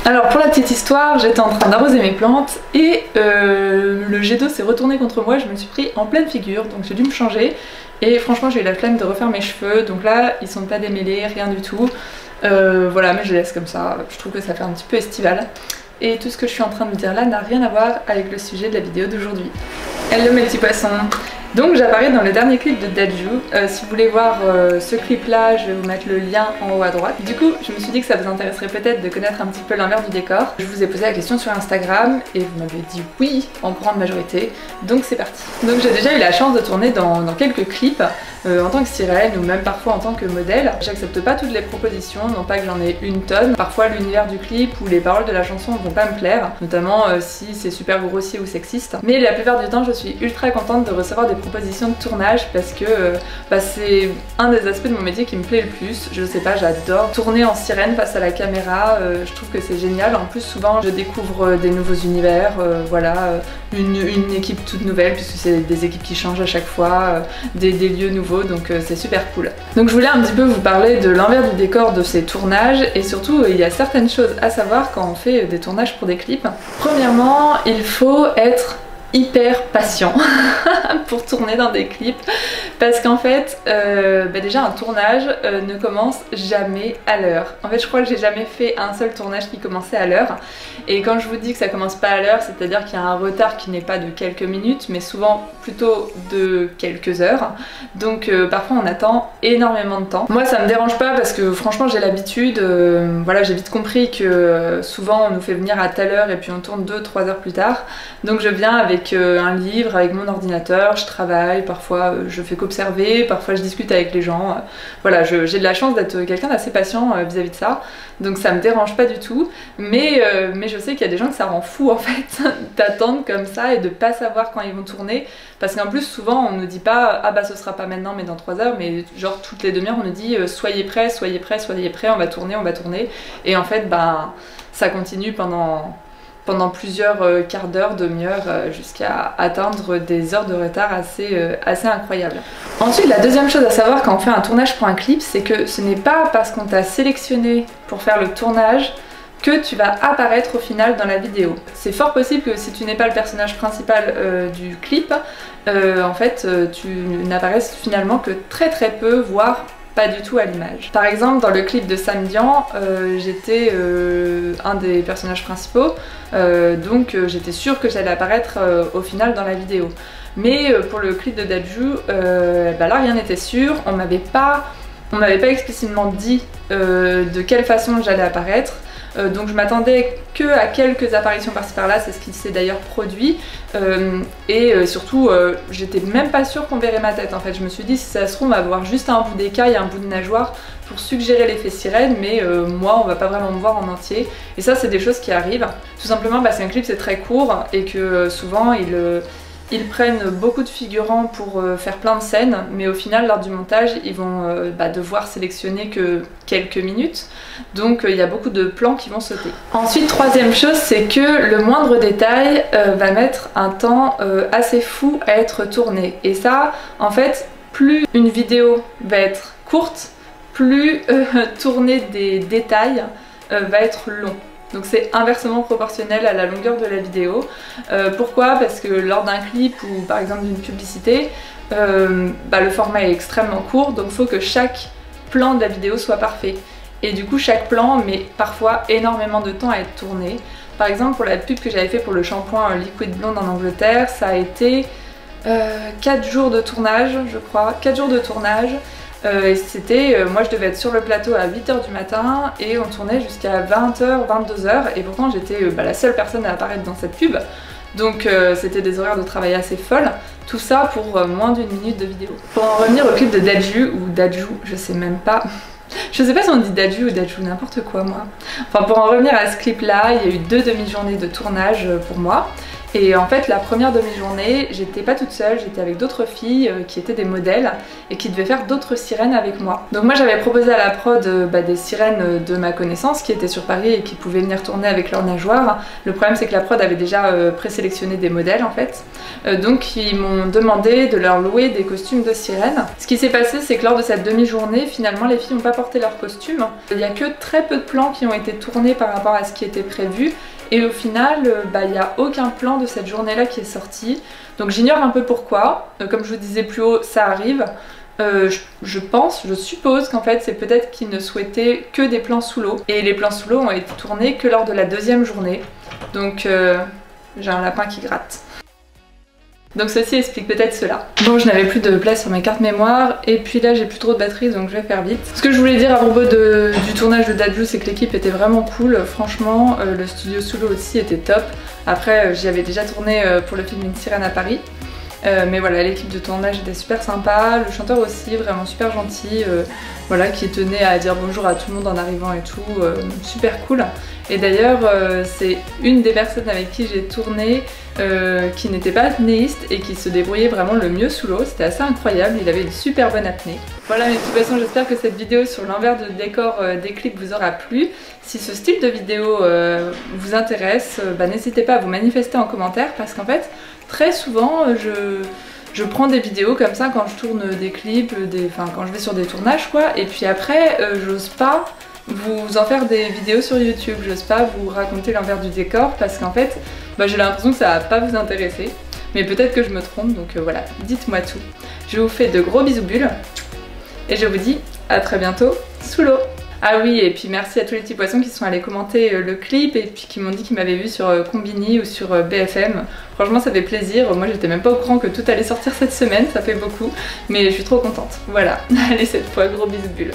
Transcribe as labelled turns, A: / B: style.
A: Alors pour la petite histoire, j'étais en train d'arroser mes plantes et le jet d'eau s'est retourné contre moi, je me suis pris en pleine figure, donc j'ai dû me changer. Et franchement j'ai eu la flemme de refaire mes cheveux, donc là ils sont pas démêlés, rien du tout. Voilà, mais je les laisse comme ça, je trouve que ça fait un petit peu estival. Et tout ce que je suis en train de vous dire là n'a rien à voir avec le sujet de la vidéo d'aujourd'hui. Hello mes petits poissons. Donc j'apparais dans le dernier clip de Daju. Si vous voulez voir ce clip là, je vais vous mettre le lien en haut à droite. Du coup je me suis dit que ça vous intéresserait peut-être de connaître un petit peu l'envers du décor. Je vous ai posé la question sur Instagram et vous m'avez dit oui en grande majorité, donc c'est parti. Donc j'ai déjà eu la chance de tourner dans quelques clips en tant que sirène ou même parfois en tant que modèle. J'accepte pas toutes les propositions, non pas que j'en ai une tonne. Parfois l'univers du clip ou les paroles de la chanson vont pas me plaire, notamment si c'est super grossier ou sexiste. Mais la plupart du temps je suis ultra contente de recevoir des propositions de tournage parce que c'est un des aspects de mon métier qui me plaît le plus. Je sais pas, j'adore tourner en sirène face à la caméra, je trouve que c'est génial. En plus souvent je découvre des nouveaux univers, voilà, une équipe toute nouvelle puisque c'est des équipes qui changent à chaque fois, des lieux nouveaux, donc c'est super cool. Donc je voulais un petit peu vous parler de l'envers du décor de ces tournages et surtout il y a certaines choses à savoir quand on fait des tournages pour des clips. Premièrement, il faut être hyper patient pour tourner dans des clips parce qu'en fait déjà un tournage ne commence jamais à l'heure. En fait je crois que j'ai jamais fait un seul tournage qui commençait à l'heure, et quand je vous dis que ça commence pas à l'heure, c'est à dire qu'il y a un retard qui n'est pas de quelques minutes mais souvent plutôt de quelques heures, donc parfois on attend énormément de temps. Moi ça me dérange pas parce que franchement j'ai l'habitude, voilà, j'ai vite compris que souvent on nous fait venir à telle heure et puis on tourne 2-3 heures plus tard, donc je viens avec un livre, avec mon ordinateur, je travaille, parfois je fais qu'observer, parfois je discute avec les gens, voilà, j'ai de la chance d'être quelqu'un d'assez patient vis-à-vis de ça, donc ça me dérange pas du tout, mais je sais qu'il y a des gens que ça rend fou en fait d'attendre comme ça et de pas savoir quand ils vont tourner, parce qu'en plus souvent on nous dit pas ah bah ce sera pas maintenant mais dans 3 heures, mais genre toutes les demi-heures on nous dit soyez prêts, soyez prêts, soyez prêts, on va tourner, et en fait ça continue pendant plusieurs quarts d'heure, demi-heure, jusqu'à atteindre des heures de retard assez incroyables. Ensuite, la deuxième chose à savoir quand on fait un tournage pour un clip, c'est que ce n'est pas parce qu'on t'a sélectionné pour faire le tournage que tu vas apparaître au final dans la vidéo. C'est fort possible que si tu n'es pas le personnage principal du clip, en fait tu n'apparaisses finalement que très peu, voire pas du tout à l'image. Par exemple dans le clip de Samedian, j'étais un des personnages principaux, donc j'étais sûre que j'allais apparaître au final dans la vidéo. Mais pour le clip de Daju, là rien n'était sûr, on m'avait pas explicitement dit de quelle façon j'allais apparaître. Donc je m'attendais que à quelques apparitions par-ci par-là, c'est ce qui s'est d'ailleurs produit, et surtout j'étais même pas sûre qu'on verrait ma tête en fait. Je me suis dit si ça se trouve on va voir juste un bout d'écaille, un bout de nageoire pour suggérer l'effet sirène, mais moi on va pas vraiment me voir en entier, et ça c'est des choses qui arrivent tout simplement parce qu'un clip c'est très court et que souvent ils prennent beaucoup de figurants pour faire plein de scènes, mais au final lors du montage ils vont devoir sélectionner que quelques minutes, donc il y a beaucoup de plans qui vont sauter. Ensuite, troisième chose, c'est que le moindre détail va mettre un temps assez fou à être tourné, et ça en fait plus une vidéo va être courte, plus tourner des détails va être long. Donc c'est inversement proportionnel à la longueur de la vidéo. Pourquoi? Parce que lors d'un clip ou par exemple d'une publicité, le format est extrêmement court, donc il faut que chaque plan de la vidéo soit parfait. Et du coup chaque plan met parfois énormément de temps à être tourné. Par exemple pour la pub que j'avais fait pour le shampoing Liquid Blonde en Angleterre, ça a été 4 jours de tournage, je crois, 4 jours de tournage. Et c'était, moi je devais être sur le plateau à 8h du matin et on tournait jusqu'à 20h, 22h, et pourtant j'étais la seule personne à apparaître dans cette pub, donc c'était des horaires de travail assez folles, tout ça pour moins d'1 minute de vidéo. Pour en revenir au clip de Daju, ou Daju, je sais même pas, je sais pas si on dit Daju ou Daju, n'importe quoi moi. Enfin pour en revenir à ce clip là, il y a eu 2 demi-journées de tournage pour moi. Et en fait la première demi-journée j'étais pas toute seule, j'étais avec d'autres filles qui étaient des modèles et qui devaient faire d'autres sirènes avec moi. Donc moi j'avais proposé à la prod des sirènes de ma connaissance qui étaient sur Paris et qui pouvaient venir tourner avec leurs nageoires. Le problème c'est que la prod avait déjà présélectionné des modèles en fait. Donc ils m'ont demandé de leur louer des costumes de sirène. Ce qui s'est passé c'est que lors de cette demi-journée finalement les filles n'ont pas porté leurs costumes. Il n'y a que très peu de plans qui ont été tournés par rapport à ce qui était prévu. Et au final, il n'y a aucun plan de cette journée-là qui est sorti. Donc j'ignore un peu pourquoi. Comme je vous disais plus haut, ça arrive. Je suppose qu'en fait c'est peut-être qu'ils ne souhaitaient que des plans sous l'eau. Et les plans sous l'eau ont été tournés que lors de la deuxième journée. Donc j'ai un lapin qui gratte. Donc ceci explique peut-être cela. Bon, je n'avais plus de place sur mes cartes mémoire et puis là j'ai plus trop de batterie donc je vais faire vite. Ce que je voulais dire à propos du tournage de Dadju, c'est que l'équipe était vraiment cool. Franchement, le studio sous l'eau aussi était top. Après j'y avais déjà tourné pour le film Une sirène à Paris. Mais voilà, l'équipe de tournage était super sympa, le chanteur aussi, vraiment super gentil, voilà, qui tenait à dire bonjour à tout le monde en arrivant et tout, super cool. Et d'ailleurs, c'est une des personnes avec qui j'ai tourné qui n'était pas apnéiste et qui se débrouillait vraiment le mieux sous l'eau, c'était assez incroyable, il avait une super bonne apnée. Voilà, mais de toute façon j'espère que cette vidéo sur l'envers de décor des clips vous aura plu. Si ce style de vidéo vous intéresse, n'hésitez pas à vous manifester en commentaire parce qu'en fait, très souvent, je prends des vidéos comme ça quand je tourne des clips, quand je vais sur des tournages quoi, et puis après, j'ose pas vous en faire des vidéos sur YouTube, j'ose pas vous raconter l'envers du décor parce qu'en fait, j'ai l'impression que ça va pas vous intéresser, mais peut-être que je me trompe, donc voilà, dites-moi tout. Je vous fais de gros bisous bulles, et je vous dis à très bientôt sous l'eau. Ah oui, et puis merci à tous les petits poissons qui sont allés commenter le clip et puis qui m'ont dit qu'ils m'avaient vu sur Combini ou sur BFM. Franchement ça fait plaisir, moi j'étais même pas au courant que tout allait sortir cette semaine, ça fait beaucoup, mais je suis trop contente. Voilà, allez cette fois, gros bisous bulles.